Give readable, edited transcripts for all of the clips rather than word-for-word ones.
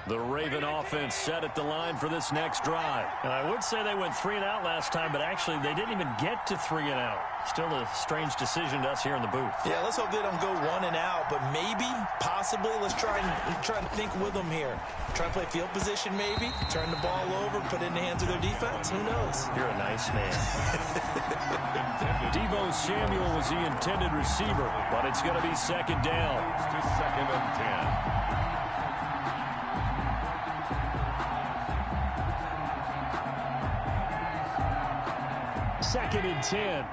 The Raven offense set at the line for this next drive. And I would say they went 3 and out last time, but actually they didn't even get to 3 and out. Still a strange decision to us here in the booth. Yeah, let's hope they don't go 1 and out, but maybe, possibly, let's try and think with them here. Try and play field position maybe, turn the ball over, put it in the hands of their defense. Who knows? You're a nice man. Deebo Samuel was the intended receiver, but it's going to be second down. It's 2nd and 10. Second and 10.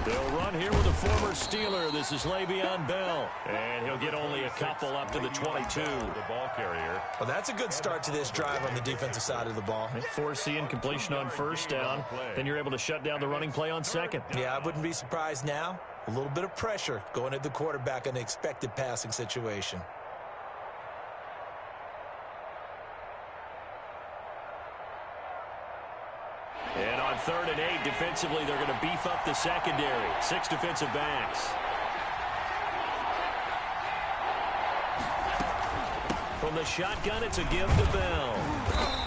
They'll run here with a former Steeler. This is Le'Veon Bell. And he'll get only a couple up to the 22. The ball carrier. Well, that's a good start to this drive on the defensive side of the ball. Force the incompletion on first down. Then you're able to shut down the running play on second. Yeah, I wouldn't be surprised now. A little bit of pressure going at the quarterback in an expected passing situation. And on 3rd and 8, defensively, they're going to beef up the secondary. 6 defensive backs. From the shotgun, it's a give to Bell.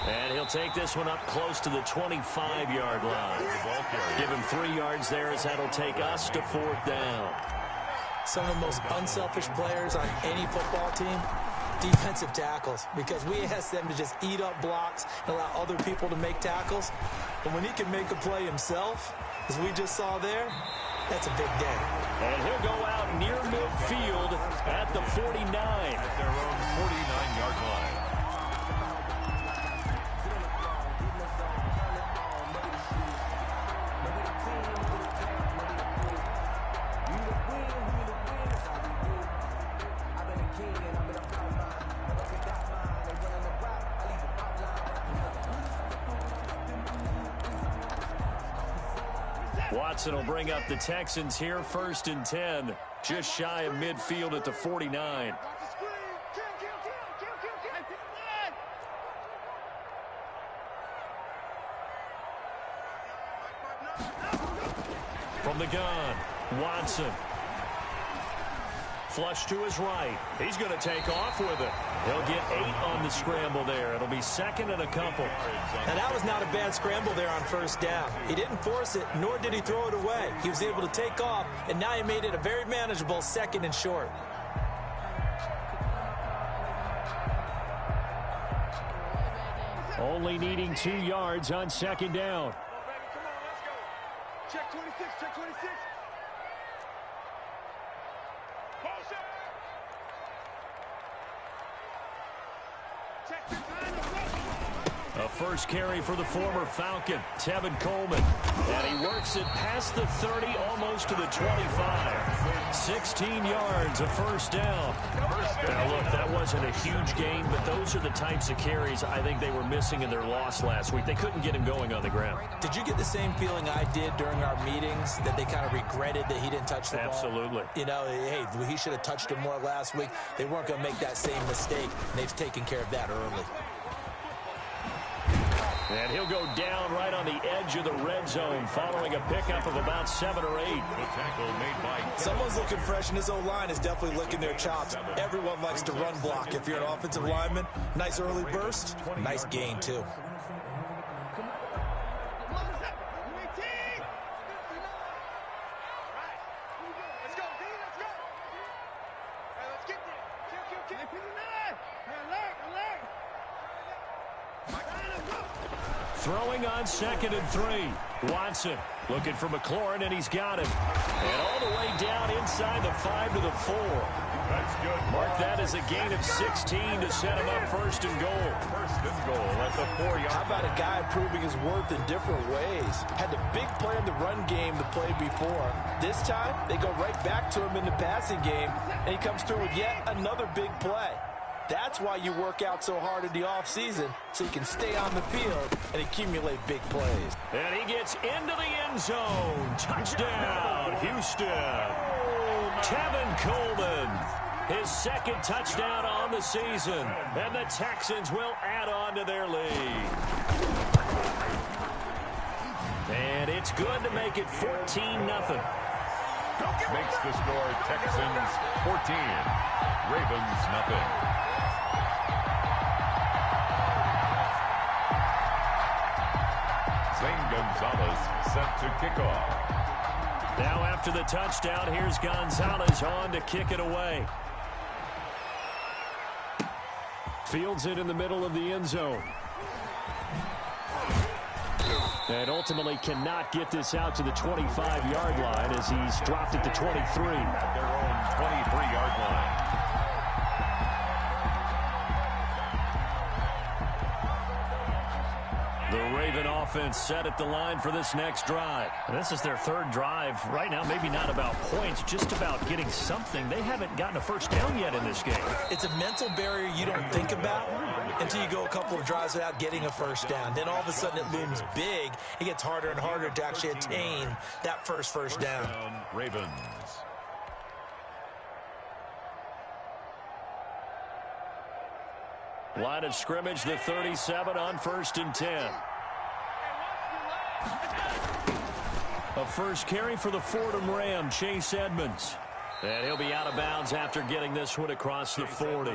And he'll take this one up close to the 25-yard line. Give him 3 yards there as that'll take us to 4th down. Some of the most unselfish players on any football team, defensive tackles, because we ask them to just eat up blocks and allow other people to make tackles. But when he can make a play himself, as we just saw there, that's a big day. And he'll go out near midfield at the 49. At their own 49-yard line. Watson will bring up the Texans here, 1st and 10. Just shy of midfield at the 49. From the gun, Watson. Flush to his right. He's going to take off with it. He'll get 8 on the scramble there. It'll be 2nd and a couple. Now, that was not a bad scramble there on 1st down. He didn't force it, nor did he throw it away. He was able to take off, and now he made it a very manageable 2nd and short. Only needing 2 yards on 2nd down. Check 26, check 26. A first carry for the former Falcon, Tevin Coleman. And he works it past the 30, almost to the 25. 16 yards, a 1st down. Now, look, that wasn't a huge gain, but those are the types of carries I think they were missing in their loss last week. They couldn't get him going on the ground. Did you get the same feeling I did during our meetings, that they kind of regretted that he didn't touch the ball? Absolutely. You know, hey, he should have touched it more last week. They weren't going to make that same mistake, and they've taken care of that early. And he'll go down right on the edge of the red zone following a pickup of about 7 or 8. The tackle made by... Someone's looking fresh, and this O-line is definitely licking their chops. Everyone likes to run block. If you're an offensive lineman, nice early burst, nice gain, too. Throwing on 2nd and 3. Watson looking for McLaurin, and he's got him. And all the way down inside the 5 to the 4. That's good. Mark that as a gain of 16 to set him up 1st and goal. 1st and goal at the 4-yard. How about a guy proving his worth in different ways? Had the big play in the run game the play before. This time, they go right back to him in the passing game, and he comes through with yet another big play. That's why you work out so hard in the offseason, so you can stay on the field and accumulate big plays. And he gets into the end zone. Touchdown, Houston. Tevin Coleman, his second touchdown on the season. And the Texans will add on to their lead. And it's good to make it 14-0. Makes the score Texans 14, Ravens nothing. Zane Gonzalez set to kick off. Now after the touchdown, here's Gonzalez on to kick it away. Fields it in the middle of the end zone. And ultimately cannot get this out to the 25-yard line as he's dropped it to 23. At their own 23-yard line. The Raven offense set at the line for this next drive. And this is their third drive. Right now, maybe not about points, just about getting something. They haven't gotten a first down yet in this game. It's a mental barrier you don't think about until you go a couple of drives without getting a first down. Then all of a sudden it looms big. It gets harder and harder to actually attain that first down. Ravens. Line of scrimmage, the 37 on 1st and 10. A first carry for the Fordham Ram, Chase Edmonds. And he'll be out of bounds after getting this one across the 40.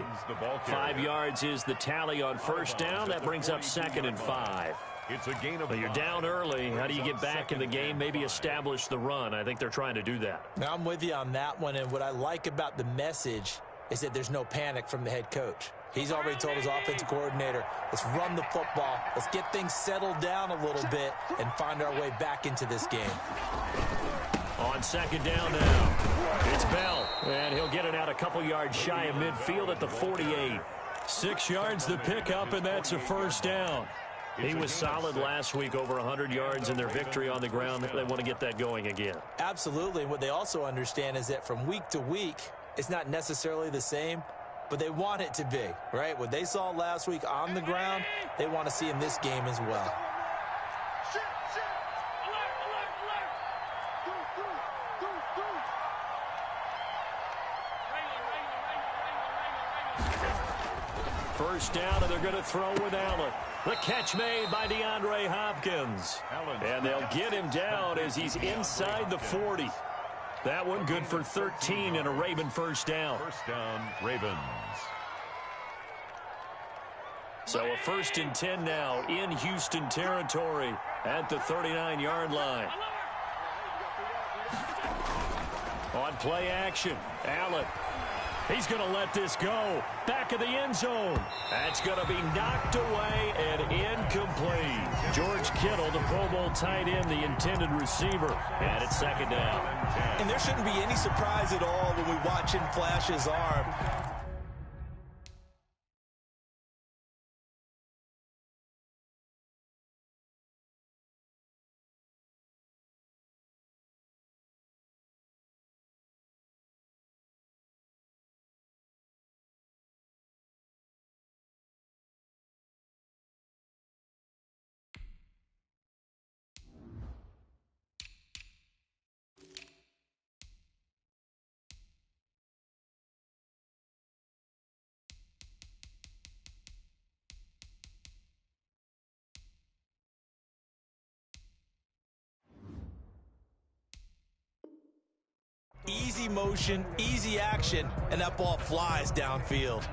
5 yards is the tally on first down. That brings up 2nd and 5. It's a gain of. Well, you're down early. How do you get back in the game? Maybe establish the run. I think they're trying to do that. Now, I'm with you on that one, and what I like about the message is that there's no panic from the head coach. He's already told his offensive coordinator, let's run the football, let's get things settled down a little bit and find our way back into this game. On 2nd down now, it's Bell, and he'll get it out a couple yards shy of midfield at the 48. 6 yards the pickup, and that's a first down. He was solid last week, over 100 yards in their victory on the ground. They want to get that going again. Absolutely, and what they also understand is that from week to week, it's not necessarily the same, but they want it to be, right? What they saw last week on the ground, they want to see in this game as well. First down, and they're going to throw with Allen. The catch made by DeAndre Hopkins. And they'll get him down as he's inside the 40. That one good for 13 and a Raven first down. First down, Ravens. So a 1st and 10 now in Houston territory at the 39-yard line. On play action, Allen. He's going to let this go. Back of the end zone. That's going to be knocked away and incomplete. George Kittle, the Pro Bowl tight end, the intended receiver. And it's 2nd down. And there shouldn't be any surprise at all when we watch him flash his arm. Easy motion, easy action, and that ball flies downfield.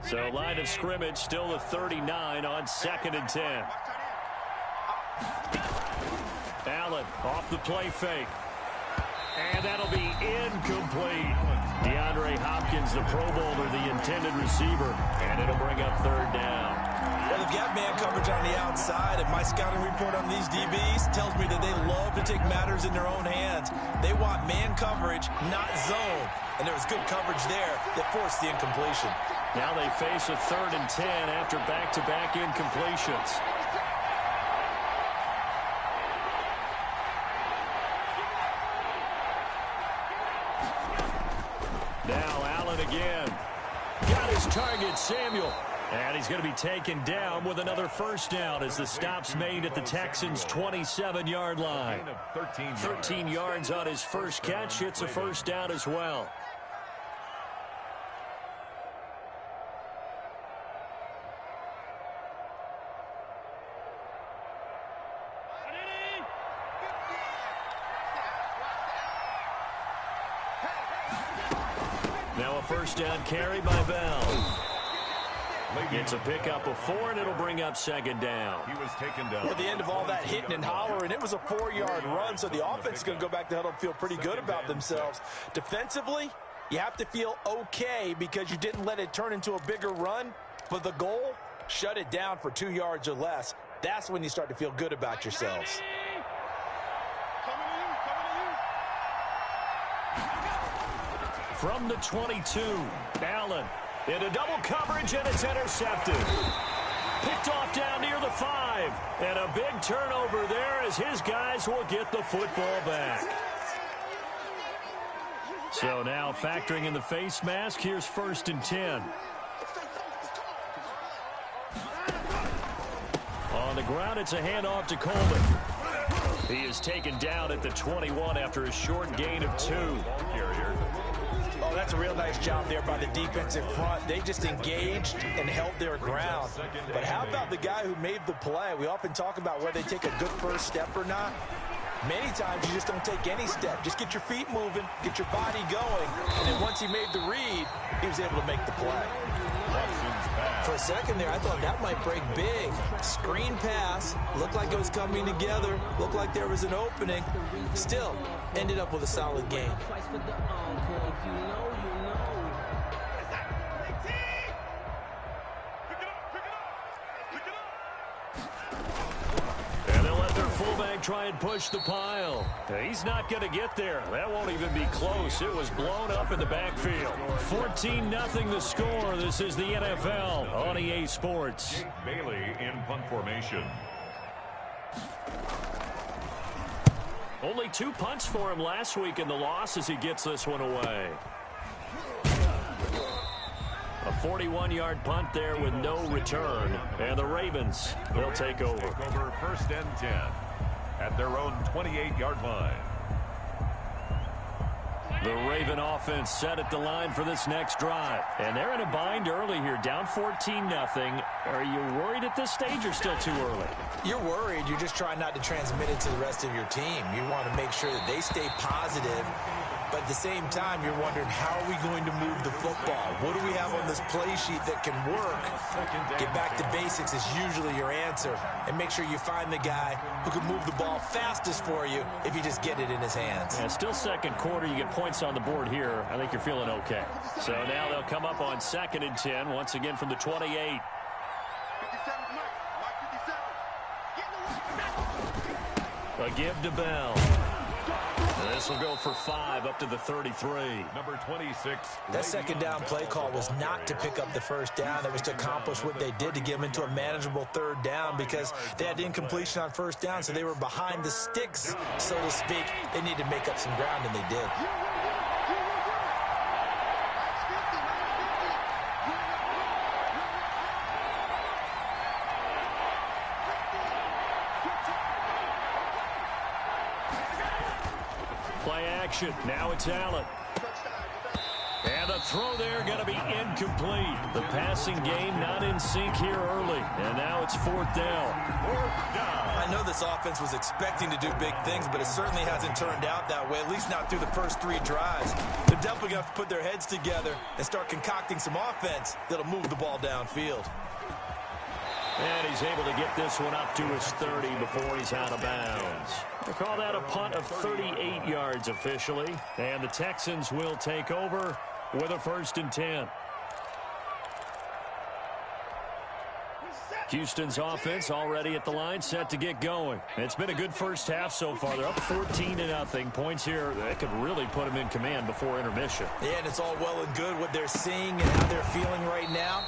So line of scrimmage still the 39 on 2nd and 10. Allen off the play fake. And that'll be incomplete. DeAndre Hopkins, the Pro Bowler, the intended receiver. And it'll bring up 3rd down. Well, they've got man coverage on the outside, and my scouting report on these DBs tells me that they love to take matters in their own hands. They want man coverage, not zone. And there was good coverage there that forced the incompletion. Now they face a 3rd and 10 after back-to-back incompletions. target, Samuel. And he's going to be taken down with another first down as the stop's made at the Texans' 27-yard line. 13 yards on his first catch. It's a first down as well. Now a first down carry by Bell. It's a pickup of 4, and it'll bring up second down. He was taken down. At the end of all that hitting and hollering, it was a 4-yard run, so the offense is going to go back to huddle and feel pretty good about themselves. Defensively, you have to feel okay because you didn't let it turn into a bigger run, but the goal, shut it down for 2 yards or less. That's when you start to feel good about yourselves. From the 22, Allen into double coverage, and it's intercepted. Picked off down near the 5. And a big turnover there as his guys will get the football back. So now factoring in the face mask, here's 1st and 10. On the ground, it's a handoff to Coleman. He is taken down at the 21 after a short gain of 2. Oh, that's a real nice job there by the defensive front. They just engaged and held their ground. But how about the guy who made the play? We often talk about whether they take a good first step or not. Many times you just don't take any step. Just get your feet moving, get your body going. And then once he made the read, he was able to make the play. For a second there, I thought that might break big. Screen pass, looked like it was coming together, looked like there was an opening. Still, ended up with a solid game. And they'll let their fullback try and push the pile. He's not going to get there. That won't even be close. It was blown up in the backfield. 14-0 the score. This is the NFL on EA Sports. Jake Bailey in punt formation. Only 2 punts for him last week in the loss as he gets this one away. A 41-yard punt there with no return. And the Ravens, they'll take over. 1st and 10 at their own 28-yard line. The Raven offense set at the line for this next drive. And they're in a bind early here, down 14-0. Are you worried at this stage or still too early? You're worried. You're just trying not to transmit it to the rest of your team. You want to make sure that they stay positive. But at the same time, you're wondering, how are we going to move the football? What do we have on this play sheet that can work? Get back to basics is usually your answer. And make sure you find the guy who can move the ball fastest for you if you just get it in his hands. Yeah, still second quarter. You get points on the board here. I think you're feeling okay. So now they'll come up on 2nd and 10, once again from the 28. A give to Bell. This will go for 5 up to the 33. Number 26. That second down play call was not to pick up the first down. It was to accomplish what they did to get them into a manageable 3rd down because they had incompletion on 1st down, so they were behind the sticks, so to speak. They needed to make up some ground, and they did. Now it's Allen. And the throw there going to be incomplete. The passing game not in sync here early. And now it's 4th down. I know this offense was expecting to do big things, but it certainly hasn't turned out that way, at least not through the first 3 drives. They're definitely going to have to put their heads together and start concocting some offense that'll move the ball downfield. And he's able to get this one up to his 30 before he's out of bounds. We'll call that a punt of 38 yards officially. And the Texans will take over with a 1st and 10. Houston's offense already at the line, set to get going. It's been a good first half so far. They're up 14-0. Points here that could really put them in command before intermission. Yeah, and it's all well and good what they're seeing and how they're feeling right now.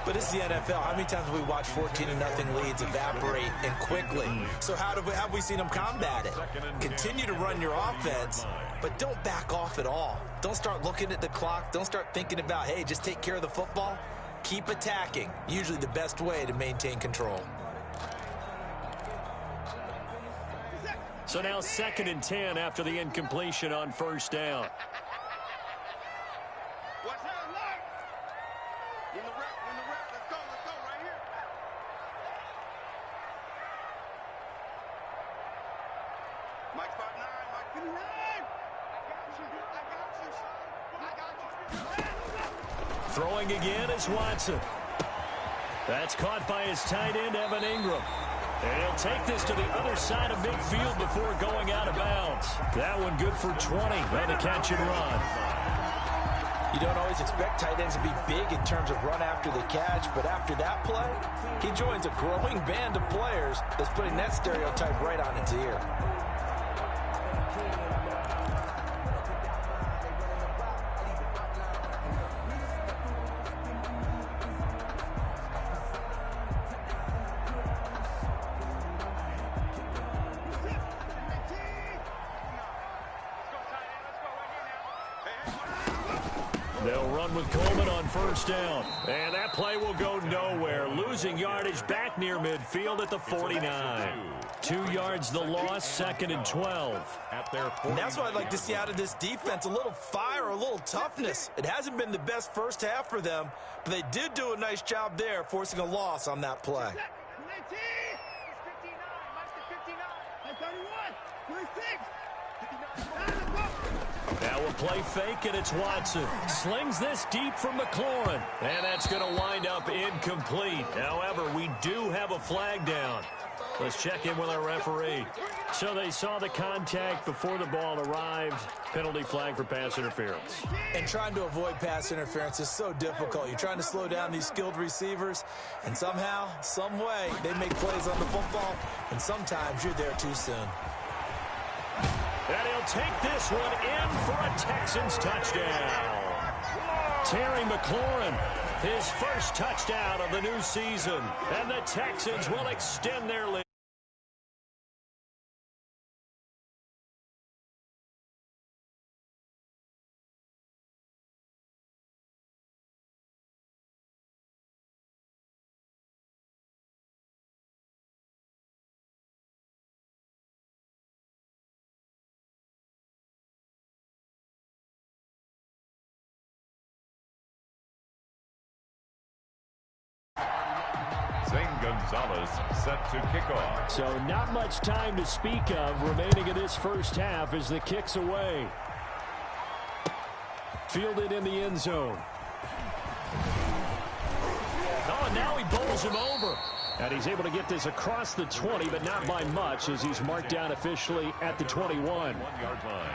But it's the NFL. How many times have we watched 14-0 leads evaporate and quickly? So how have we seen them combat it? Continue to run your offense, but don't back off at all. Don't start looking at the clock. Don't start thinking about, hey, just take care of the football. Keep attacking. Usually the best way to maintain control. So now 2nd and 10 after the incompletion on 1st down. Throwing again is Watson. That's caught by his tight end, Evan Ingram. And he'll take this to the other side of midfield before going out of bounds. That one good for 20 on the catch and run. You don't always expect tight ends to be big in terms of run after the catch, but after that play, he joins a growing band of players that's putting that stereotype right on its ear. They'll run with Coleman on 1st down. And that play will go nowhere. Losing yardage back near midfield at the 49. 2 yards the loss, 2nd and 12. And that's what I'd like to see out of this defense, a little fire, a little toughness. It hasn't been the best first half for them, but they did do a nice job there, forcing a loss on that play. Now we'll play fake, and it's Watson. Slings this deep from McLaurin. And that's going to wind up incomplete. However, we do have a flag down. Let's check in with our referee. So they saw the contact before the ball arrived. Penalty flag for pass interference. And trying to avoid pass interference is so difficult. You're trying to slow down these skilled receivers, and somehow, some way, they make plays on the football, and sometimes you're there too soon. And he'll take this one in for a Texans touchdown. Terry McLaurin, his first touchdown of the new season. And the Texans will extend their lead. Zane Gonzalez set to kick off. So not much time to speak of remaining in this first half as the kick's away. Fielded in the end zone. Oh, and now he bowls him over. And he's able to get this across the 20, but not by much as he's marked down officially at the 21. 1 yard line.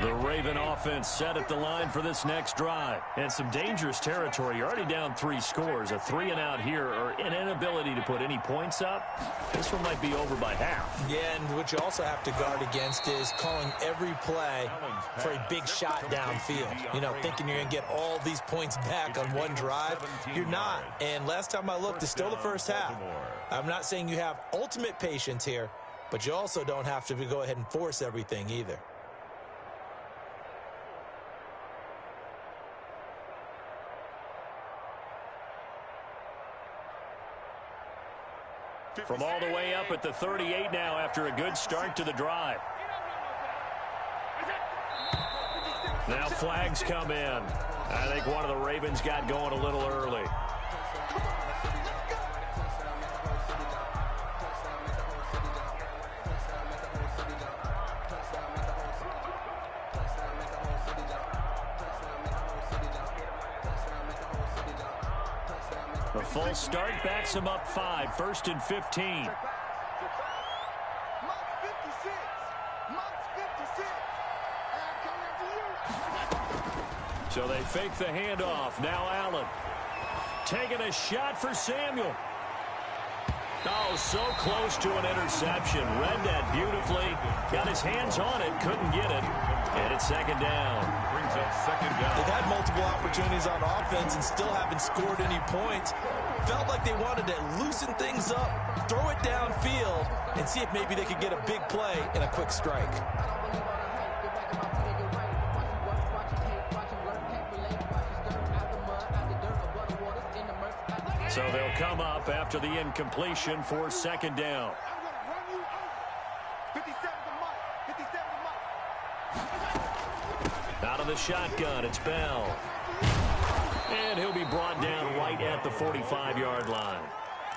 The Raven offense set at the line for this next drive. And some dangerous territory. You're already down 3 scores. A 3-and-out here or an inability to put any points up. This one might be over by half. Yeah, and what you also have to guard against is calling every play for a big shot downfield. You know, thinking you're going to get all these points back on one drive. You're not. And last time I looked, it's still the first half. I'm not saying you have ultimate patience here, but you also don't have to go ahead and force everything either. From all the way up at the 38 now after a good start to the drive. Now flags come in. I think one of the Ravens got going a little early. The full start backs him up 5, 1st and 15. So they fake the handoff. Now Allen taking a shot for Samuel. Oh, so close to an interception. Read that beautifully. Got his hands on it, couldn't get it. And it's second down. Brings up second down. They've had multiple opportunities on offense and still haven't scored any points. Felt like they wanted to loosen things up, throw it downfield, and see if maybe they could get a big play and a quick strike. So they'll come up after the incompletion for second down. Out of the shotgun, it's Bell. And he'll be brought down right at the 45-yard line.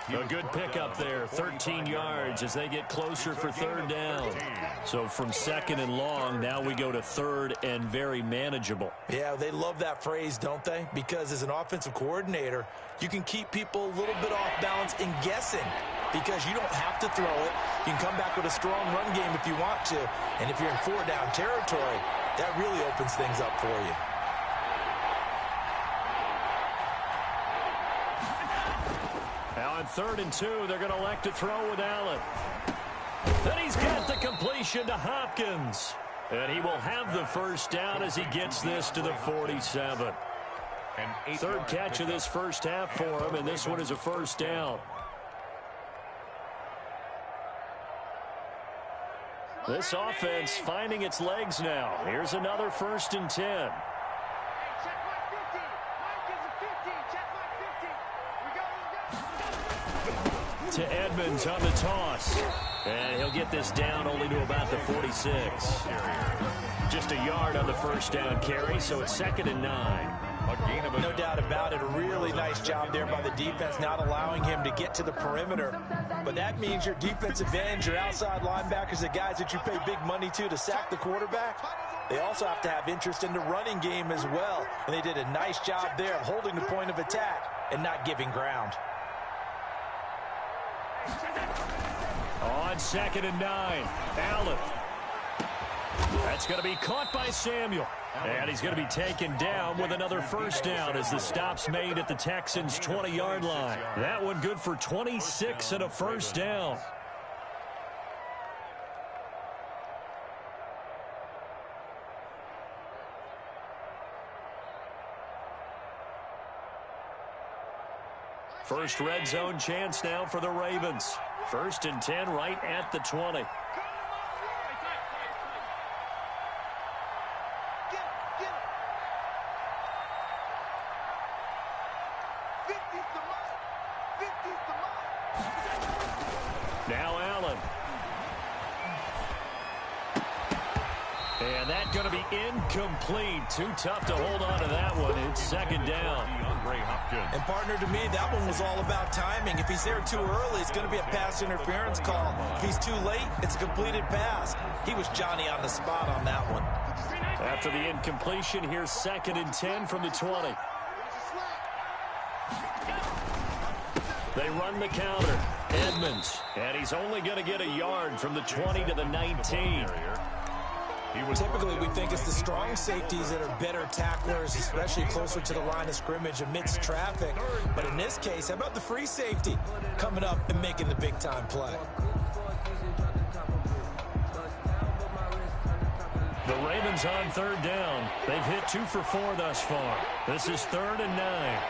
A good pickup there, 13 yards as they get closer for third down. So from second and long, now we go to third and very manageable. Yeah, they love that phrase, don't they? Because as an offensive coordinator, you can keep people a little bit off balance and guessing because you don't have to throw it. You can come back with a strong run game if you want to. And if you're in four-down territory, that really opens things up for you. Now on 3rd and 2, they're going to elect to throw with Allen. Then he's got the completion to Hopkins. And he will have the first down as he gets this to the 47. Third catch of this first half for him, and this one is a first down. This offense finding its legs now. Here's another 1st and 10. To Edmonds on the toss. And he'll get this down only to about the 46. Just a yard on the first down carry, so it's 2nd and 9. No doubt about it. A really nice job there by the defense, not allowing him to get to the perimeter. But that means your defensive ends, your outside linebackers, the guys that you pay big money to sack the quarterback, they also have to have interest in the running game as well. And they did a nice job there of holding the point of attack and not giving ground. On 2nd and 9, Allen. That's going to be caught by Samuel. And he's going to be taken down with another first down as the stop's made at the Texans' 20-yard line. That one good for 26 and a first down. First red zone chance now for the Ravens. 1st and 10 right at the 20. Now Allen. And that's going to be incomplete. Too tough to hold on to that one. It's 2nd down. And partner, to me, that one was all about timing. If he's there too early, it's going to be a pass interference call. If he's too late, it's a completed pass. He was Johnny on the spot on that one. After the incompletion, here's 2nd and 10 from the 20. They run the counter. Edmonds. And he's only going to get a yard from the 20 to the 19. Typically, we think it's the strong safeties that are better tacklers, especially closer to the line of scrimmage amidst traffic. But in this case, how about the free safety coming up and making the big-time play? The Ravens on 3rd down. They've hit 2 for 4 thus far. This is 3rd and 9.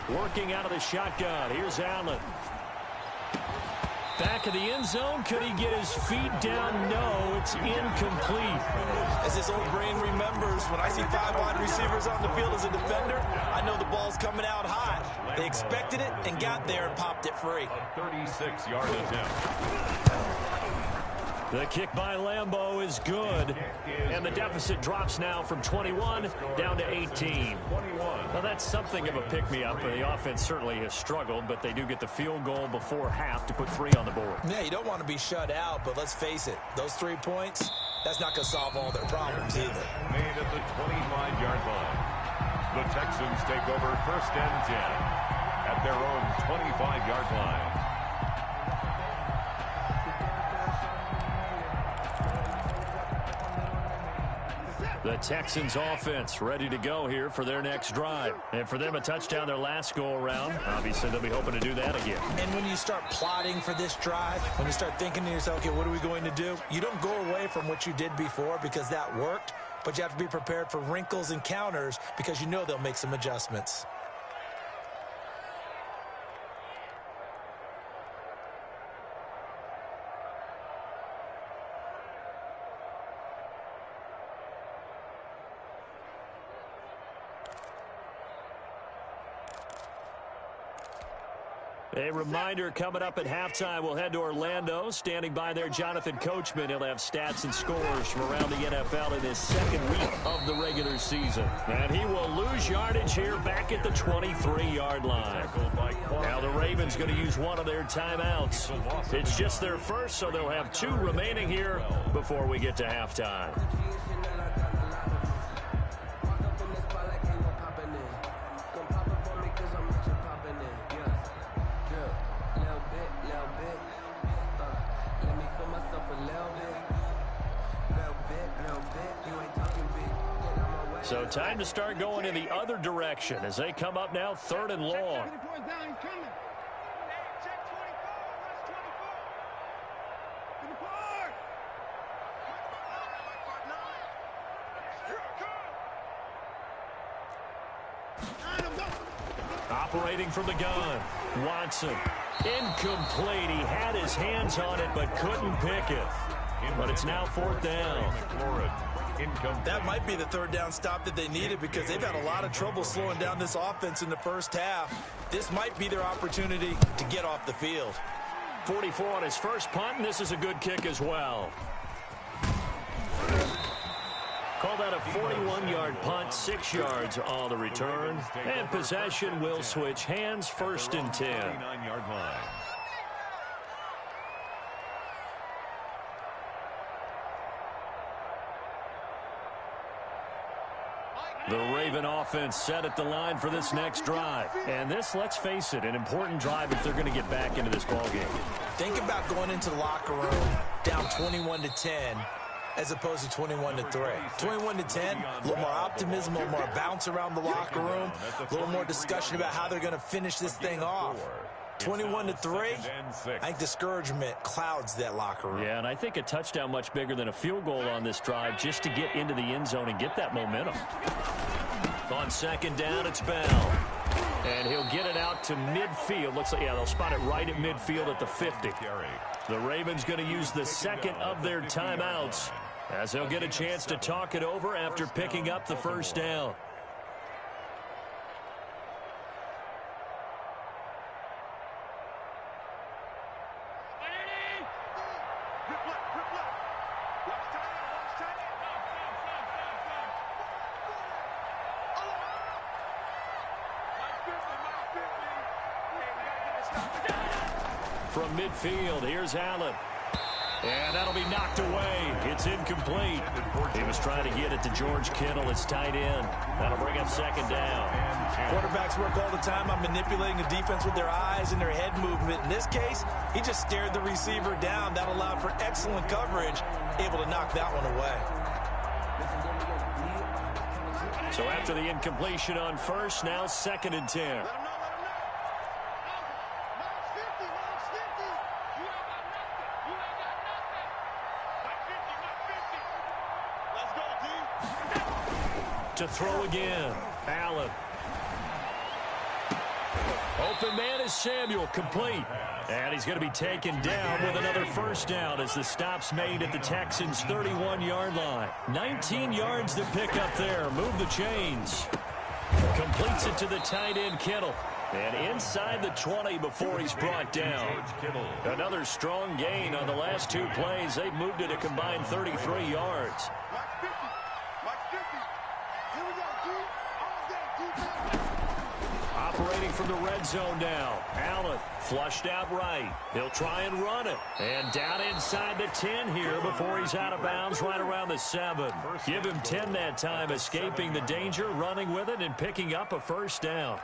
Working out of the shotgun. Here's Allen. Back of the end zone. Could he get his feet down? No, it's incomplete. As this old brain remembers, when I see 5 wide receivers on the field as a defender, I know the ball's coming out hot. They expected it and got there and popped it free. A 36-yard attempt. The kick by Lambeau is good. And the deficit drops now from 21 down to 18. Well, that's something of a pick-me-up. The offense certainly has struggled, but they do get the field goal before half to put 3 on the board. Yeah, you don't want to be shut out, but let's face it, those 3 points, that's not going to solve all their problems either. Made at the 25-yard line. The Texans take over 1st and 10 at their own 25-yard line. Texans offense ready to go here for their next drive. And for them, a touchdown their last go-around. Obviously, they'll be hoping to do that again. And when you start plotting for this drive, when you start thinking to yourself, okay, what are we going to do? You don't go away from what you did before because that worked, but you have to be prepared for wrinkles and counters because you know they'll make some adjustments. A reminder, coming up at halftime, we'll head to Orlando. Standing by there, Jonathan Coachman. He'll have stats and scores from around the NFL in his second week of the regular season. And he will lose yardage here back at the 23-yard line. Now the Ravens going to use one of their timeouts. It's just their first, so they'll have 2 remaining here before we get to halftime. So time to start going in the other direction as they come up now 3rd and long. Operating from the gun, Watson. Incomplete. He had his hands on it but couldn't pick it. But it's now 4th down. That might be the 3rd down stop that they needed because they've had a lot of trouble slowing down this offense in the first half. This might be their opportunity to get off the field. 44 on his first punt, and this is a good kick as well. Call that a 41-yard punt, 6 yards on the return. And possession will switch hands, 1st and 10. 9-yard line. The Raven offense set at the line for this next drive. And this, let's face it, an important drive if they're going to get back into this ballgame. Think about going into the locker room down 21-10 as opposed to 21-3. 21-10, a little more optimism, a little more bounce around the locker room, a little more discussion about how they're going to finish this thing off. 21-3, I think discouragement clouds that locker room. Yeah, and I think a touchdown much bigger than a field goal on this drive just to get into the end zone and get that momentum. On 2nd down, it's Bell. And he'll get it out to midfield. Looks like, yeah, they'll spot it right at midfield at the 50. The Ravens going to use the 2nd of their timeouts as they'll get a chance to talk it over after picking up the 1st down. From midfield, here's Allen. And that'll be knocked away. It's incomplete. He was trying to get it to George Kittle, his tight end. That'll bring up 2nd down. Quarterbacks work all the time on manipulating the defense with their eyes and their head movement. In this case, he just stared the receiver down. That allowed for excellent coverage, able to knock that one away. So after the incompletion on 1st, now 2nd and 10. To throw again, Allen. Open man is Samuel, complete. And he's going to be taken down with another 1st down as the stop's made at the Texans' 31-yard line. 19 yards to pick up there. Move the chains. Completes it to the tight end, Kittle. And inside the 20 before he's brought down. Another strong gain on the last 2 plays. They've moved it a combined 33 yards. Operating from the red zone now. Allen flushed out right. He'll try and run it. And down inside the 10 here before he's out of bounds right around the 7. Give him 10 that time, escaping the danger, running with it, and picking up a 1st down.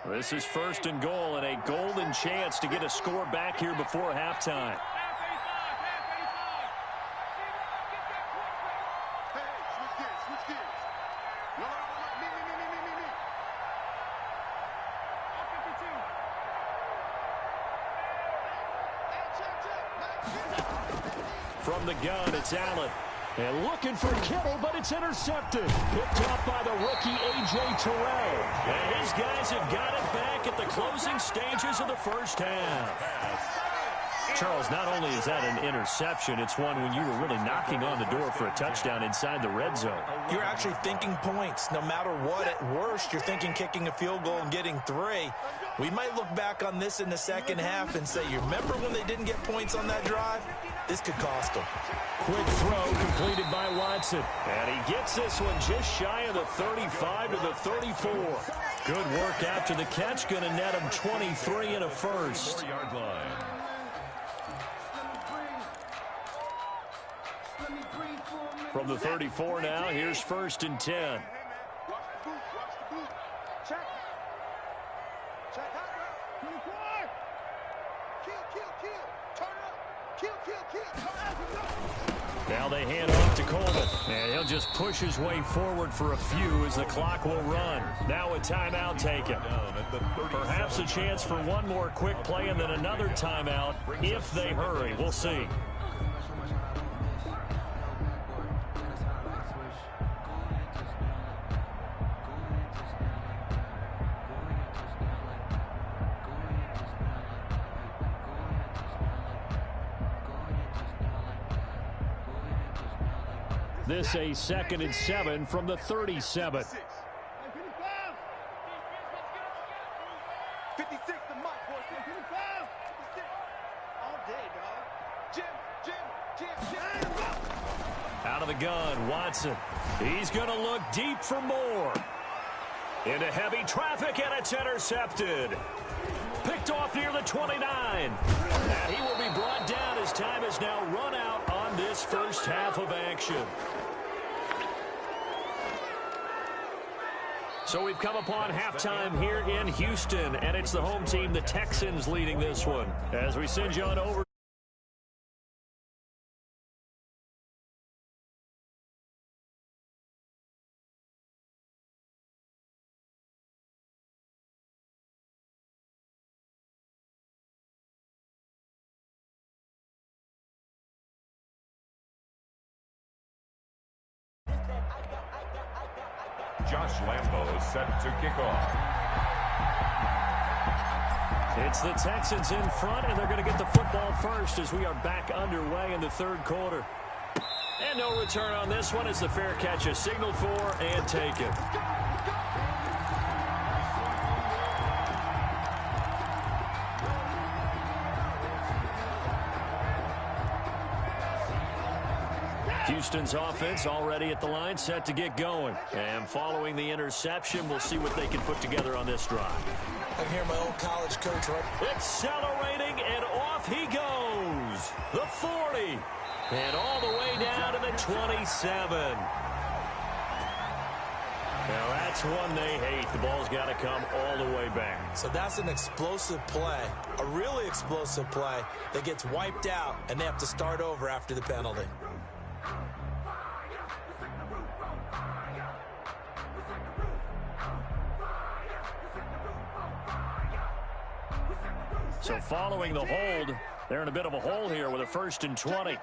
This is 1st and goal and a golden chance to get a score back here before halftime. From the gun, it's Allen. And looking for Kittle, but it's intercepted. Picked off by the rookie A.J. Terrell. And his guys have got it back at the closing stages of the first half. Charles, not only is that an interception, it's one when you were really knocking on the door for a touchdown inside the red zone. You're actually thinking points. No matter what, at worst, you're thinking kicking a field goal and getting 3. We might look back on this in the second half and say, you remember when they didn't get points on that drive? This could cost them. Quick throw completed by Watson. And he gets this one just shy of the 35 to the 34. Good work after the catch. Going to net him 23 and a first. From the 34 now, here's 1st and 10. Now they hand off to Coleman, and he'll just push his way forward for a few as the clock will run. Now a timeout taken. Perhaps a chance for one more quick play and then another timeout if they hurry. We'll see. This a 2nd and 7 from the 37. 56 the mic, boys. 55. All day, dog. Jim. Out of the gun, Watson. He's going to look deep for more. Into heavy traffic, and it's intercepted. Picked off near the 29. And he will be brought down as time has now run out on this first half of action. So we've come upon halftime here in Houston, and it's the home team, the Texans, leading this one. As we send you on over. Josh Lambo is set to kick off. It's the Texans in front, and they're going to get the football first as we are back underway in the 3rd quarter. And no return on this one as the fair catch is signaled for and taken. Houston's offense already at the line, set to get going. And following the interception, we'll see what they can put together on this drive. I can hear my old college coach, right? Accelerating, and off he goes. The 40. And all the way down to the 27. Now that's one they hate. The ball's got to come all the way back. So that's an explosive play, a really explosive play that gets wiped out, and they have to start over after the penalty. So following the hold, they're in a bit of a hole here with a 1st and 20.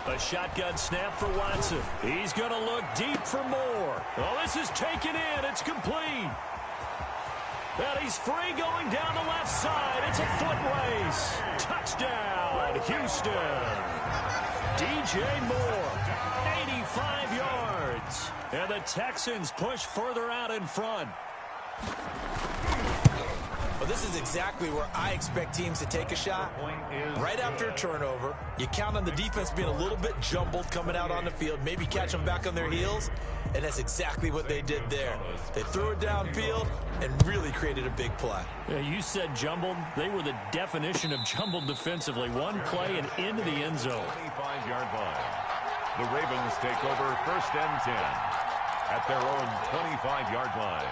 A shotgun snap for Watson. He's going to look deep for more. Oh, this is taken in. It's complete. And he's free going down the left side. It's a foot race. Touchdown, Houston. DJ Moore, 85 yards. And the Texans push further out in front. Well, this is exactly where I expect teams to take a shot. Right after a turnover, you count on the defense being a little bit jumbled coming out on the field, maybe catch them back on their heels, and that's exactly what they did there. They threw it downfield and really created a big play. Yeah, you said jumbled. They were the definition of jumbled defensively. One play and into the end zone. 25-yard line. The Ravens take over 1st and 10 at their own 25-yard line.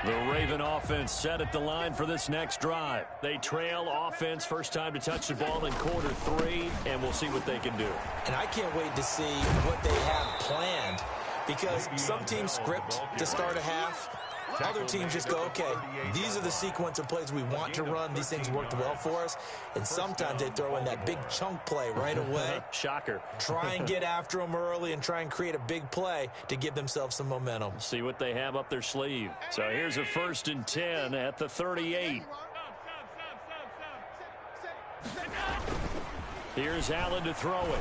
The Raven offense set at the line for this next drive. They trail offense, first time to touch the ball in quarter 3, and we'll see what they can do. And I can't wait to see what they have planned, because some teams script to start a half. Other teams just go, okay, these are the sequence of plays we want to run. These things worked well for us. And sometimes they throw in that big chunk play right away. Shocker. Try and get after them early and try and create a big play to give themselves some momentum. See what they have up their sleeve. So here's a 1st and 10 at the 38. Here's Allen to throw it.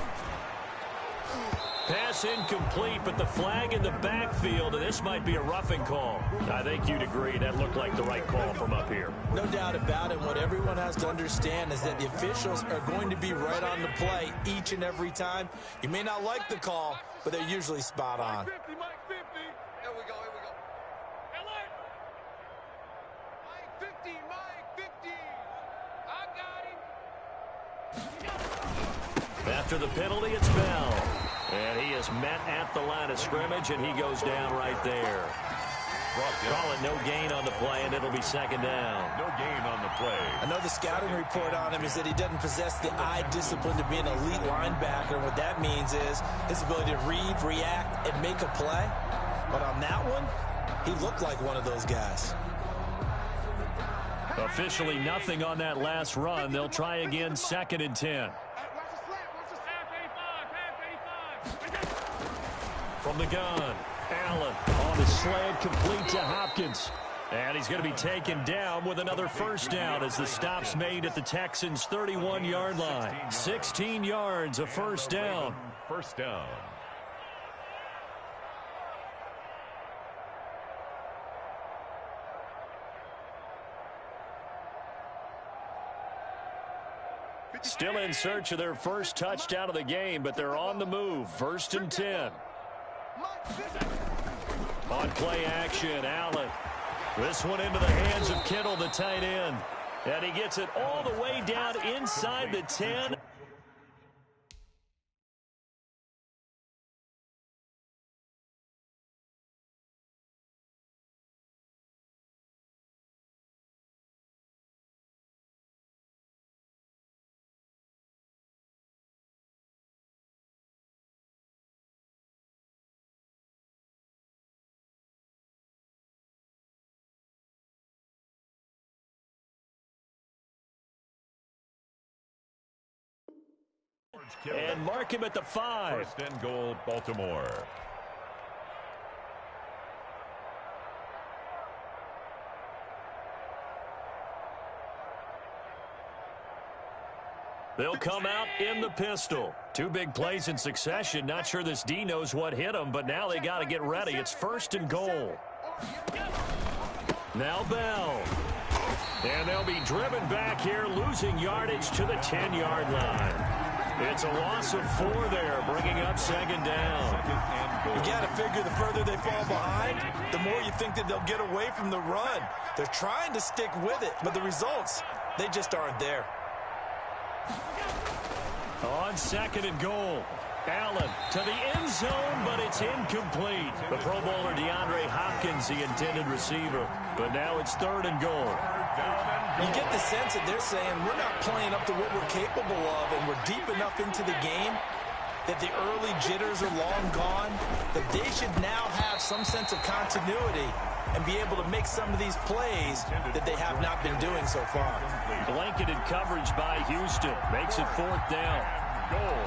Pass incomplete, but the flag in the backfield, and this might be a roughing call. I think you'd agree that looked like the right call from up here. No doubt about it. What everyone has to understand is that the officials are going to be right on the play each and every time. You may not like the call, but they're usually spot on. Mike 50, Mike 50. Here we go, here we go. Mike 50, Mike 50. I got him. After the penalty, it's Bell. And he is met at the line of scrimmage, and he goes down right there. Call it no gain on the play, and it'll be 2nd down. No gain on the play. I know the scouting report on him is that he doesn't possess the eye discipline to be an elite linebacker. What that means is his ability to read, react, and make a play. But on that one, he looked like one of those guys. Officially nothing on that last run. They'll try again, 2nd and 10. From the gun, Allen on the slant, complete to Hopkins. And he's going to be taken down with another 1st down as the stop's made at the Texans' 31-yard line. 16 yards, a 1st down. 1st down. Still in search of their first touchdown of the game, but they're on the move. 1st and 10. On play action, Allen. This one into the hands of Kittle, the tight end. And he gets it all the way down inside the 10. And mark him at the 5. 1st and goal, Baltimore. They'll come out in the pistol. 2 big plays in succession. Not sure this D knows what hit him, but now they got to get ready. It's 1st and goal. Now Bell. And they'll be driven back here, losing yardage to the 10-yard line. It's a loss of 4 there, bringing up 2nd down. You got to figure the further they fall behind, the more you think that they'll get away from the run. They're trying to stick with it, but the results, they just aren't there. On 2nd and goal, Allen to the end zone, but it's incomplete. The Pro Bowler DeAndre Hopkins, the intended receiver. But now it's 3rd and goal. You get the sense that they're saying we're not playing up to what we're capable of, and we're deep enough into the game that the early jitters are long gone, that they should now have some sense of continuity and be able to make some of these plays that they have not been doing so far. Blanketed coverage by Houston. Makes it 4th down. Goal.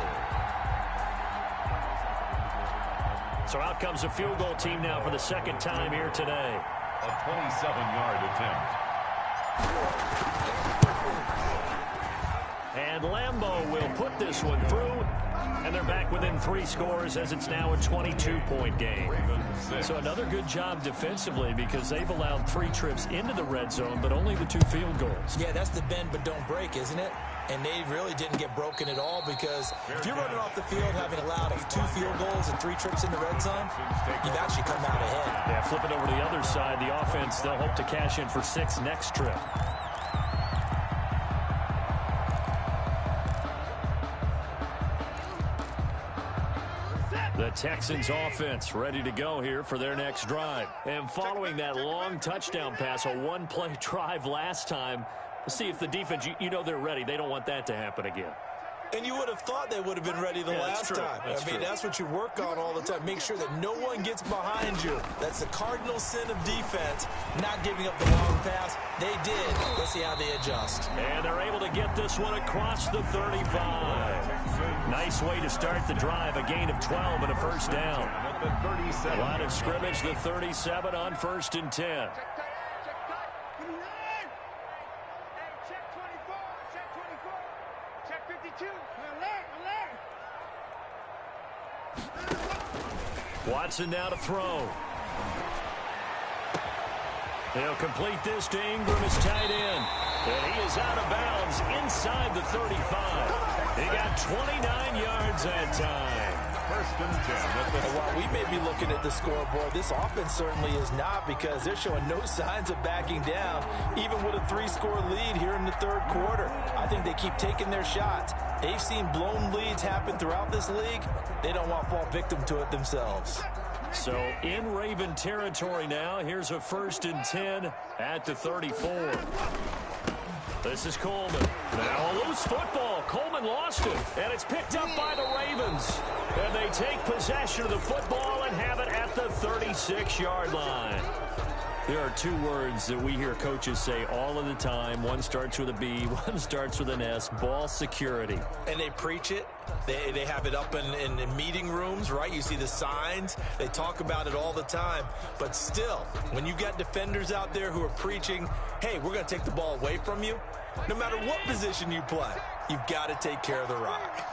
So out comes a field goal team now for the 2nd time here today. A 27-yard attempt. And Lambeau will put this one through. And they're back within 3 scores as it's now a 22-point game. So another good job defensively because they've allowed 3 trips into the red zone, but only the 2 field goals. Yeah, that's the bend but don't break, isn't it? And they really didn't get broken at all because if you're running off the field having allowed 2 field goals and 3 trips in the red zone, you've actually come out ahead. Yeah, flip it over to the other side. The offense, they'll hope to cash in for 6 next trip. The Texans offense ready to go here for their next drive. And following that long touchdown pass, a one-play drive last time, let's see if the defense, you know they're ready. They don't want that to happen again. And you would have thought they would have been ready the last time. That's what you work on all the time. Make sure that no one gets behind you. That's the cardinal sin of defense, not giving up the long pass. They did. Let's see how they adjust. And they're able to get this one across the 35. Nice way to start the drive. A gain of 12 and a first down. Line of scrimmage, the 37 on 1st and 10. Watson now to throw. He'll complete this to Ingram, his tight end. And he is out of bounds inside the 35. He got 29 yards that time. 1st and 10. And while we may be looking at the scoreboard, this offense certainly is not, because they're showing no signs of backing down, even with a 3-score lead here in the 3rd quarter. I think they keep taking their shots. They've seen blown leads happen throughout this league. They don't want to fall victim to it themselves. So in Raven territory now. Here's a 1st and 10 at the 34. This is Coleman. Now a loose football. Coleman lost it, and it's picked up by the Ravens. And they take possession of the football and have it at the 36-yard line. There are 2 words that we hear coaches say all of the time. One starts with a B, one starts with an S, ball security. And they preach it. They have it up in meeting rooms, right? You see the signs. They talk about it all the time. But still, when you got defenders out there who are preaching, hey, we're going to take the ball away from you, no matter what position you play, you've got to take care of the rock.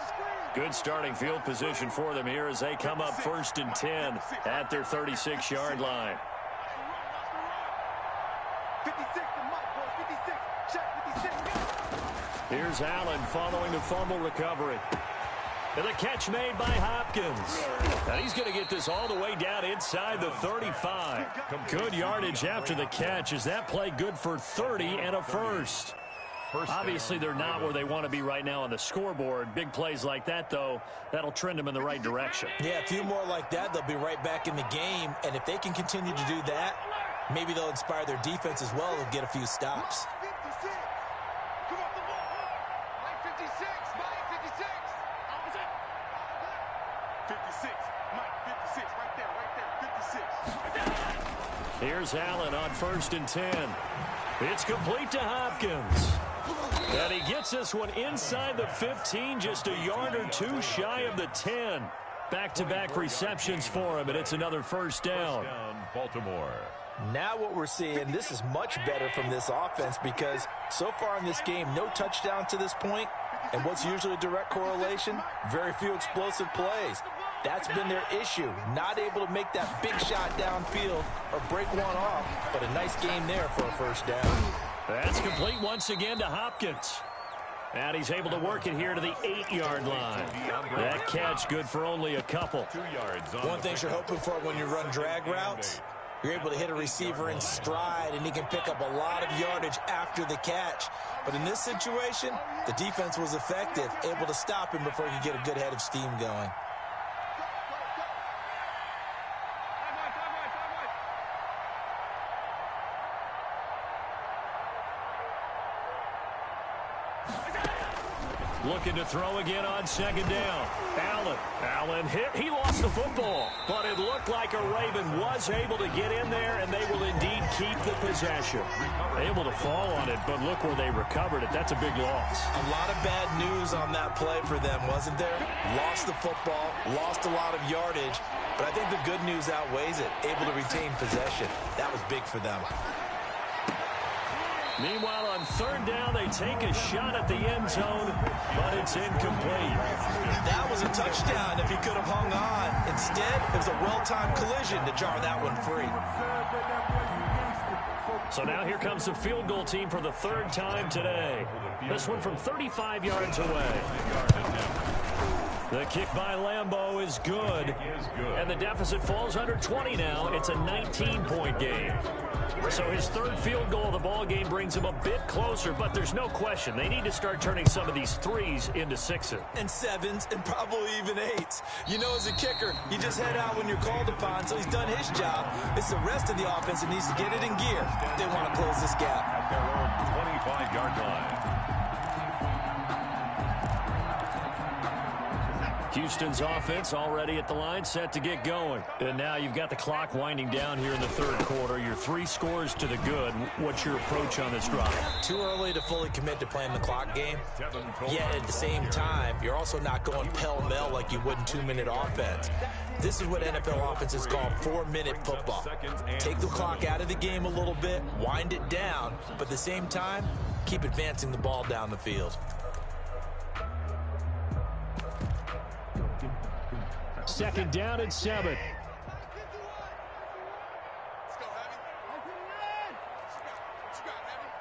Good starting field position for them here as they come up 1st and 10 at their 36-yard line. 56, check 56. Here's Allen following the fumble recovery. And the catch made by Hopkins. And he's going to get this all the way down inside the 35. Good yardage after the catch. Is that play good for 30 and a first? Obviously, they're not where they want to be right now on the scoreboard. Big plays like that, though, that'll trend them in the right direction. Yeah, a few more like that, they'll be right back in the game. And if they can continue to do that, maybe they'll inspire their defense as well and get a few stops. 56. Come on, the ball. Mike 56. Mike 56. 56. Mike 56. Right there. 56. Here's Allen on 1st and 10. It's complete to Hopkins. And he gets this one inside the 15, just a yard or 2 shy of the 10. Back-to-back receptions for him, and it's another first down. Baltimore. Now what we're seeing, this is much better from this offense, because so far in this game, no touchdown to this point. And what's usually a direct correlation? Very few explosive plays. That's been their issue. Not able to make that big shot downfield or break one off, but a nice game there for a first down. That's complete once again to Hopkins. And he's able to work it here to the 8-yard line. That catch good for only a couple. 2 yards. One thing you're hoping for when you run drag routes, you're able to hit a receiver in stride, and he can pick up a lot of yardage after the catch. But in this situation, the defense was effective, able to stop him before he could get a good head of steam going. Looking to throw again on 2nd down. Allen hit. He lost the football, but it looked like a Raven was able to get in there, and they will indeed keep the possession. Able to fall on it, but look where they recovered it. That's a big loss. A lot of bad news on that play for them, wasn't there? Lost the football, lost a lot of yardage, but I think the good news outweighs it. Able to retain possession. That was big for them. Meanwhile, on 3rd down, they take a shot at the end zone, but it's incomplete. That was a touchdown if he could have hung on. Instead, it was a well-timed collision to jar that one free. So now here comes the field goal team for the 3rd time today. This one from 35 yards away. The kick by Lambeau is good. And the deficit falls under 20 now. It's a 19-point game. So his third field goal of the ball game brings him a bit closer, but there's no question they need to start turning some of these threes into sixes. And sevens, and probably even eights. You know, as a kicker, you just head out when you're called upon, so he's done his job. It's the rest of the offense that needs to get it in gear if they want to close this gap. At their own 25-yard line. Houston's offense already at the line, set to get going. And now you've got the clock winding down here in the third quarter. Your 3 scores to the good. What's your approach on this drive? Too early to fully commit to playing the clock game. Yet at the same time, you're also not going pell-mell like you would in 2-minute offense. This is what NFL offenses call 4-minute football. Take the clock out of the game a little bit, wind it down, but at the same time, keep advancing the ball down the field. Second down and 7. Let's go, Heavy. What you got, Heavy?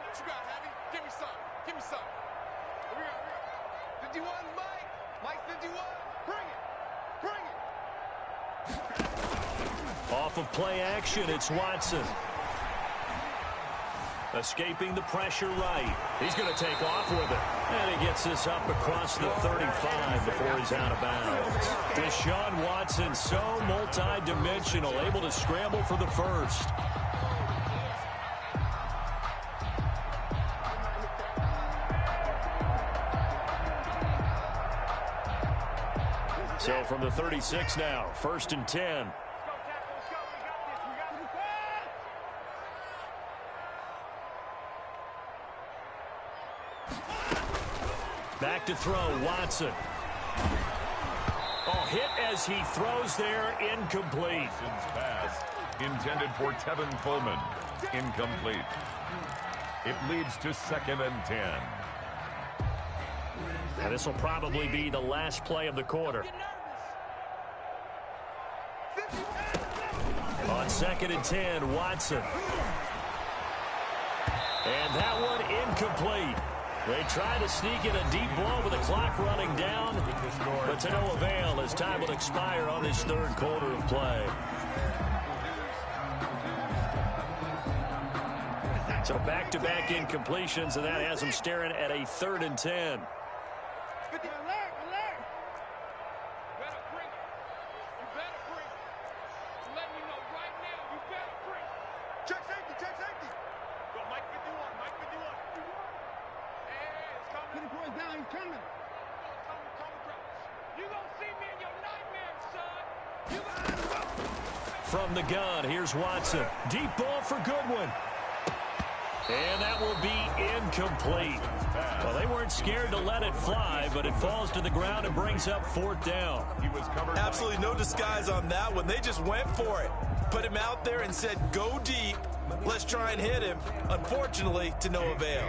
What you got, Heavy? Give me some. Give me some. Here we go. 51, Mike. Mike 51. Bring it. Off of play action, it's Watson. Escaping the pressure right. He's going to take off with it. And he gets this up across the 35 before he's out of bounds. Deshaun Watson, so multi-dimensional, able to scramble for the first. So from the 36 now, 1st and 10. Back to throw, Watson. Oh, hit as he throws there, incomplete. Pass intended for Tevin Coleman. Incomplete. It leads to 2nd and 10. And this will probably be the last play of the quarter. On 2nd and 10, Watson. And that one incomplete. They try to sneak in a deep ball with the clock running down, but to no avail as time will expire on this third quarter of play. So back-to-back incompletions, and that has them staring at a 3rd and 10. From the gun, here's Watson. Deep ball for Goodwin. And that will be incomplete. Well, they weren't scared to let it fly, but it falls to the ground and brings up 4th down. Absolutely no disguise on that one. They just went for it. Put him out there and said, go deep. Let's try and hit him. Unfortunately, to no avail.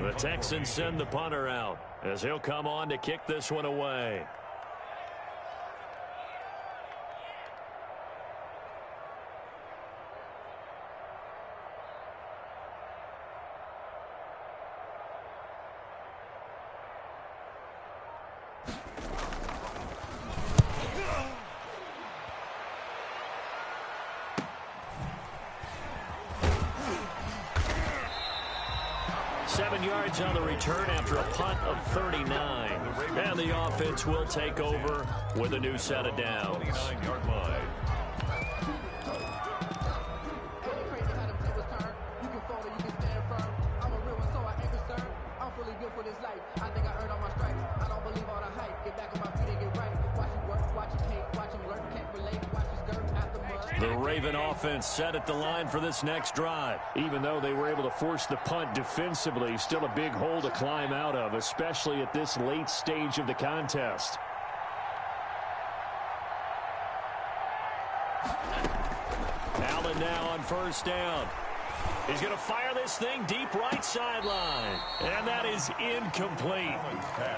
The Texans send the punter out as he'll come on to kick this one away. On the return after a punt of 39. And the offense will take over with a new set of downs. 9-yard line. The Raven offense set at the line for this next drive. Even though they were able to force the punt defensively, still a big hole to climb out of, especially at this late stage of the contest. Allen now on 1st down. He's going to fire this thing deep right sideline. And that is incomplete.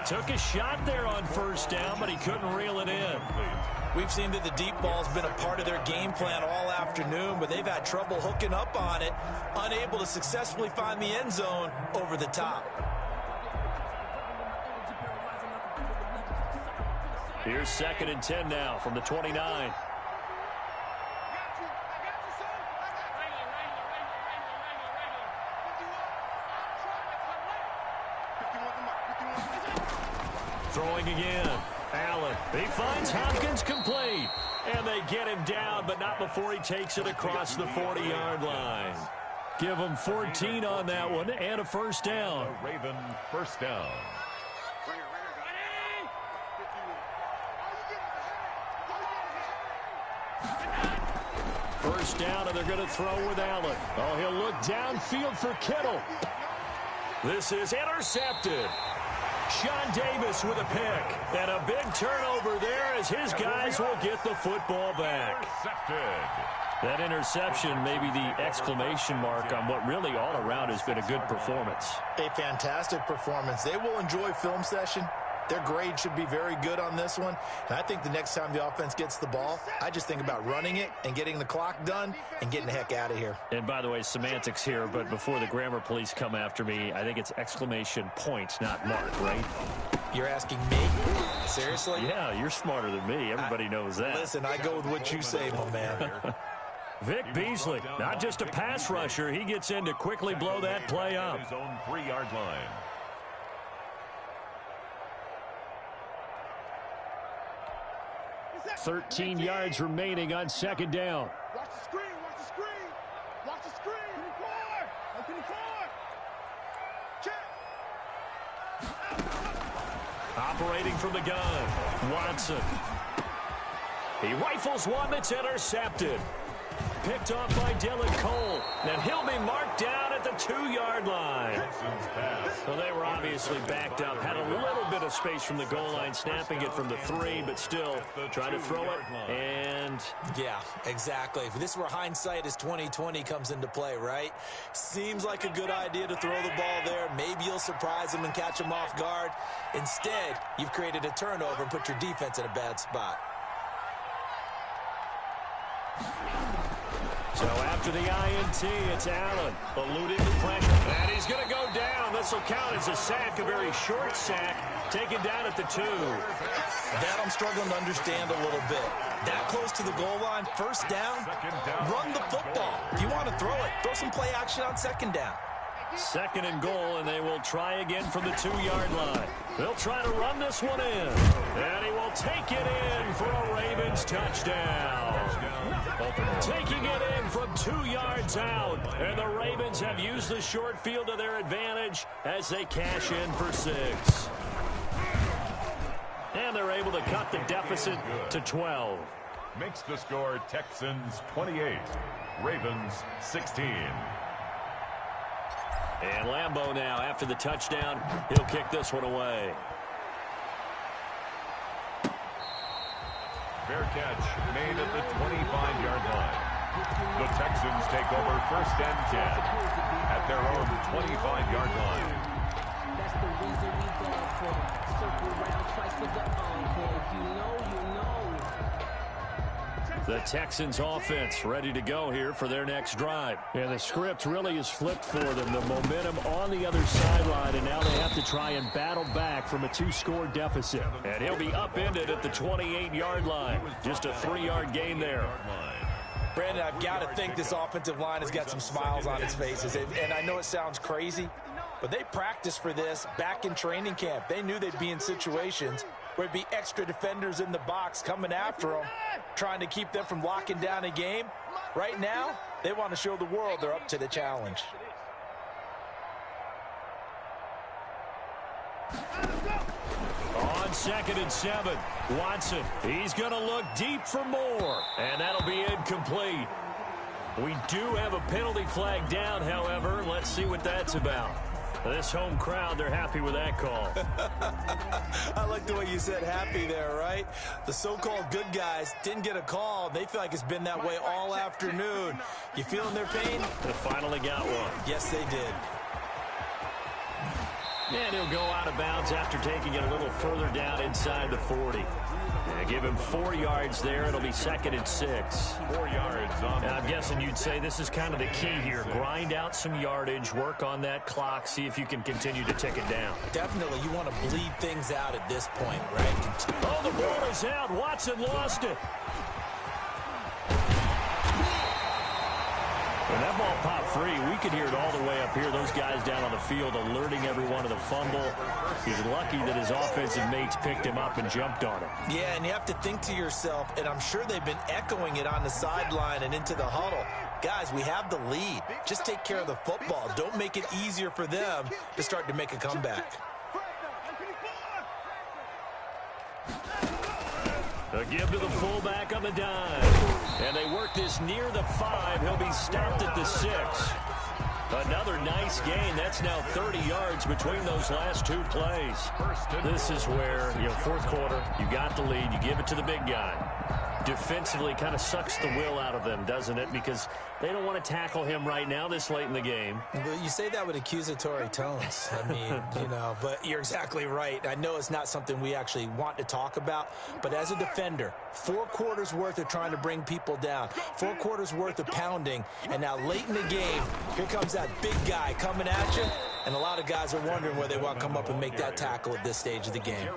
Took a shot there on 1st down, but he couldn't reel it in. We've seen that the deep ball's been a part of their game plan all afternoon, but they've had trouble hooking up on it, unable to successfully find the end zone over the top. Here's 2nd and 10 now from the 29. throwing again. Allen, he finds Hopkins complete. And they get him down, but not before he takes it across the 40-yard line. Give him 14 on that one and a first down. A Raven first down. First down, and they're going to throw with Allen. Oh, he'll look downfield for Kittle. This is intercepted. Sean Davis with a pick. And a big turnover there as his guys will get the football back. Intercepted. That interception may be the exclamation mark on what really all around has been a good performance. A fantastic performance. They will enjoy film session. Their grade should be very good on this one. And I think the next time the offense gets the ball, I just think about running it and getting the clock done and getting the heck out of here. And by the way, semantics here, but before the grammar police come after me, I think it's exclamation point, not mark, right? You're asking me? Seriously? Yeah, you're smarter than me. Everybody knows that. Listen, I go with what you say, my man. Vic Beasley, not just a pass rusher. He gets in to quickly blow that play up. His own 3-yard line. $13 yards remaining on second down. Watch the screen, watch the screen. Watch the screen. 24. Check. Operating from the gun, Watson. He rifles one that's intercepted. Picked off by Dylan Cole. And he'll be marked down at the 2-yard line. Well, they were obviously backed up. Had a little bit of space from the goal line, snapping it from the 3, but still trying to throw it. And yeah, exactly. This is where hindsight is 20/20 comes into play, right? Seems like a good idea to throw the ball there. Maybe you'll surprise them and catch them off guard. Instead, you've created a turnover and put your defense in a bad spot. so after the INT, it's Allen eluding the pressure. And he's going to go down. This will count as a sack, a very short sack, taken down at the 2. That I'm struggling to understand a little bit. That close to the goal line, first down, run the football. If you want to throw it, throw some play action on second down. Second and goal, and they will try again from the 2-yard line. They'll try to run this one in. And he will take it in for a Ravens touchdown. Taking it in from 2 yards out. And the Ravens have used the short field to their advantage as they cash in for 6. And they're able to cut the deficit to 12. Makes the score Texans 28, Ravens 16. And Lambeau now, after the touchdown, he'll kick this one away. Fair catch made at the 25-yard line. The Texans take over first and 10 at their own 25-yard line. That's the reason we go for circle round twice for the encore. If you know, you know. The Texans offense ready to go here for their next drive. And the script really is flipped for them. The momentum on the other sideline, and now they have to try and battle back from a 2-score deficit. And he'll be upended at the 28-yard line. Just a 3-yard gain there. Brandon, I've got to think this offensive line has got some smiles on its faces. And I know it sounds crazy, but they practiced for this back in training camp. They knew they'd be in situations where it'd be extra defenders in the box coming after them, trying to keep them from locking down a game. Right now, they want to show the world they're up to the challenge. On 2nd and 7, Watson, he's going to look deep for more, and that'll be incomplete. We do have a penalty flag down, however. Let's see what that's about. This home crowd, they're happy with that call. I like the way you said happy there, right? The so-called good guys didn't get a call. They feel like it's been that way all afternoon. You feeling their pain? They finally got one. Yes, they did. And he'll go out of bounds after taking it a little further down inside the 40. Give him 4 yards there. It'll be 2nd and 6. 4 yards on. And I'm guessing you'd say this is kind of the key here. Grind out some yardage, work on that clock, see if you can continue to tick it down. Definitely, you want to bleed things out at this point, right? Oh, the ball is out. Watson lost it. When that ball popped free, we could hear it all the way up here. Those guys down on the field alerting everyone of the fumble. He's lucky that his offensive mates picked him up and jumped on him. Yeah, and you have to think to yourself, and I'm sure they've been echoing it on the sideline and into the huddle. Guys, we have the lead. Just take care of the football. Don't make it easier for them to start to make a comeback. A give to the fullback on the dime. And they work this near the 5. He'll be stopped at the 6. Another nice gain. That's now 30 yards between those last two plays. This is where, fourth quarter, you got the lead. You give it to the big guy. Defensively kind of sucks the will out of them, doesn't it? Because they don't want to tackle him right now this late in the game. Well, you say that with accusatory tones. I mean, but you're exactly right. I know it's not something we actually want to talk about, but as a defender, 4 quarters worth of trying to bring people down, 4 quarters worth of pounding, and now late in the game, here comes that big guy coming at you, and a lot of guys are wondering where they want to come up and make that tackle at this stage of the game.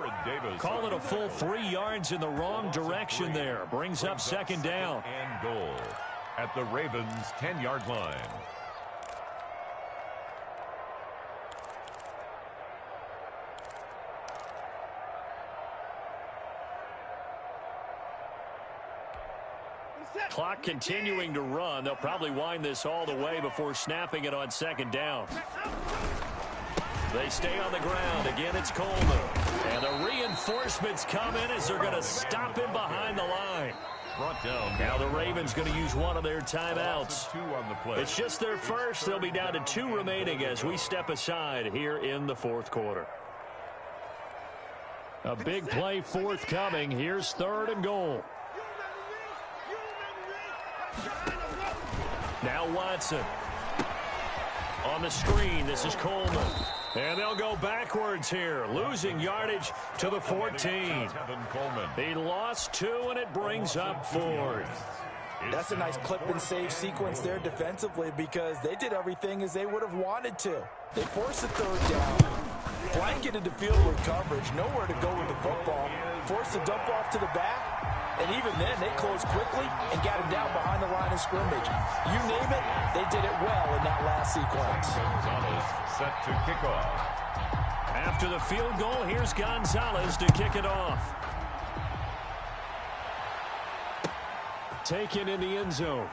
Call it a full 3 yards in the wrong direction there. Brings up second down. And goal at the Ravens' 10-yard line. Clock continuing to run. They'll probably wind this all the way before snapping it on second down. They stay on the ground. Again, it's Coleman. And the reinforcements come in as they're going to stop him behind the line. Brought down. Now the Ravens going to use one of their timeouts. 2 on the play. It's just their first. They'll be down to 2 remaining as we step aside here in the fourth quarter. A big play forthcoming. Here's 3rd and goal. Now Watson. On the screen, this is Coleman. And they'll go backwards here, losing yardage to the 14. He lost 2, and it brings up 4th. That's a nice clip and save sequence there defensively because they did everything as they would have wanted to. They forced a 3rd down, blanketed the field with coverage, nowhere to go with the football, forced a dump off to the back, and even then they closed quickly and got him down behind the line of scrimmage. You name it, they did it well in that last sequence. Gonzalez set to kick off. After the field goal, here's Gonzalez to kick it off. Taken in the end zone.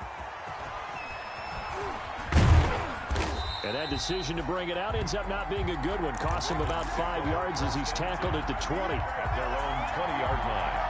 And that decision to bring it out ends up not being a good one. Costs him about 5 yards as he's tackled at the 20. At their own 20-yard line.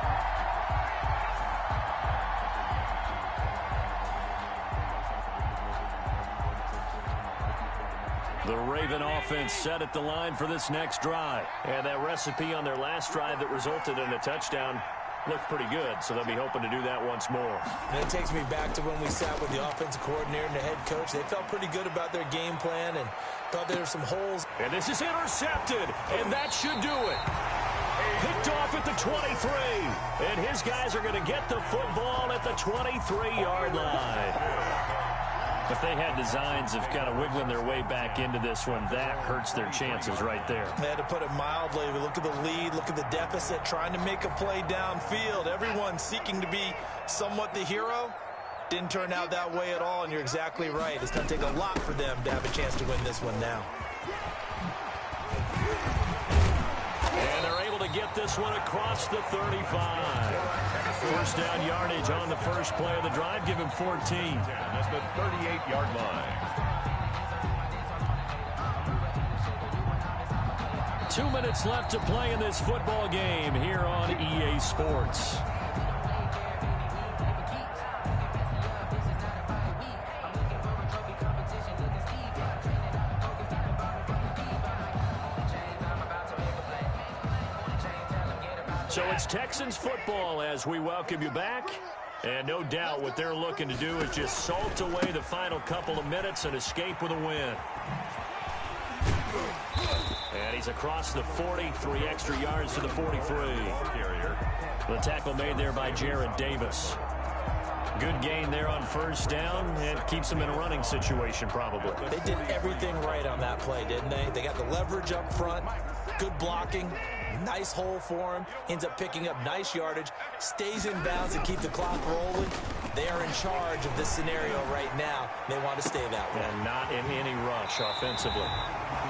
The Raven offense set at the line for this next drive. And that recipe on their last drive that resulted in a touchdown looked pretty good, so they'll be hoping to do that once more. And it takes me back to when we sat with the offensive coordinator and the head coach. They felt pretty good about their game plan and thought there were some holes. And this is intercepted, and that should do it. Picked off at the 23, and his guys are going to get the football at the 23-yard line. If they had designs of kind of wiggling their way back into this one, that hurts their chances right there. They had to put it mildly. We look at the lead, look at the deficit, trying to make a play downfield. Everyone seeking to be somewhat the hero. Didn't turn out that way at all, and you're exactly right. It's going to take a lot for them to have a chance to win this one now. And they're able to get this one across the 35. First down yardage on the first play of the drive. Give him 14. That's the 38-yard line. 2 minutes left to play in this football game here on EA Sports. So it's Texans football as we welcome you back. And no doubt what they're looking to do is just salt away the final couple of minutes and escape with a win. And he's across the 40, 3 extra yards to the 43. The tackle made there by Jared Davis. Good gain there on first down, and keeps them in a running situation probably. They did everything right on that play, didn't they? They got the leverage up front, good blocking, Nice hole for him. Ends up picking up nice yardage. Stays in bounds and keep the clock rolling. They are in charge of this scenario right now. They want to stay that way. And not in any rush offensively.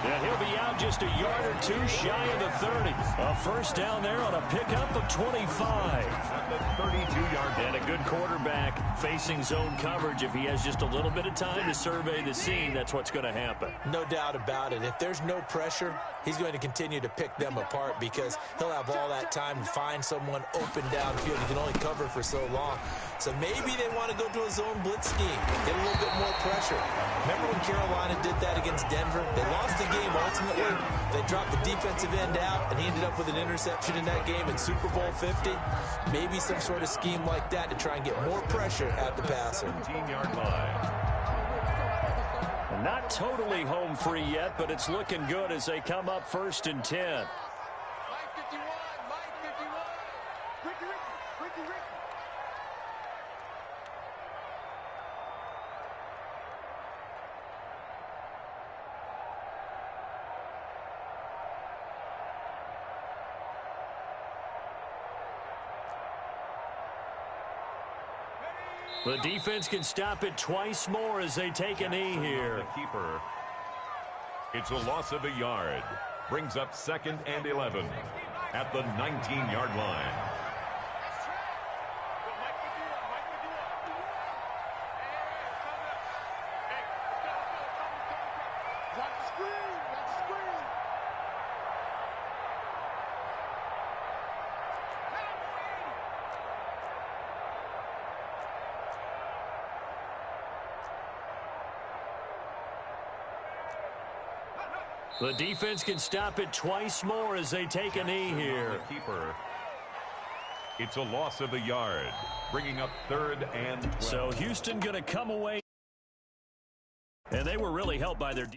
And he'll be out just a yard or two shy of the 30. A first down there on a pickup of 25. At the 32-yard line. And a good quarterback facing zone coverage. If he has just a little bit of time to survey the scene, that's what's going to happen. No doubt about it. If there's no pressure, he's going to continue to pick them apart because he'll have all that time to find someone open downfield. He can only cover for so long. So maybe they want to go to a zone blitz scheme, get a little bit more pressure. Remember when Carolina did that against Denver? They lost the game ultimately. They dropped the defensive end out, and he ended up with an interception in that game in Super Bowl 50. Maybe some sort of scheme like that to try and get more pressure at the passer. 17-yard line. Not totally home free yet, but it's looking good as they come up 1st and 10. Mike 51, Mike 51. Ricky. The defense can stop it twice more as they take a knee here. The keeper. It's a loss of a yard. Brings up 2nd and 11 at the 19-yard line. The defense can stop it twice more as they take a knee here. The keeper. It's a loss of a yard, bringing up 3rd and 12. So Houston going to come away. And they were really helped by their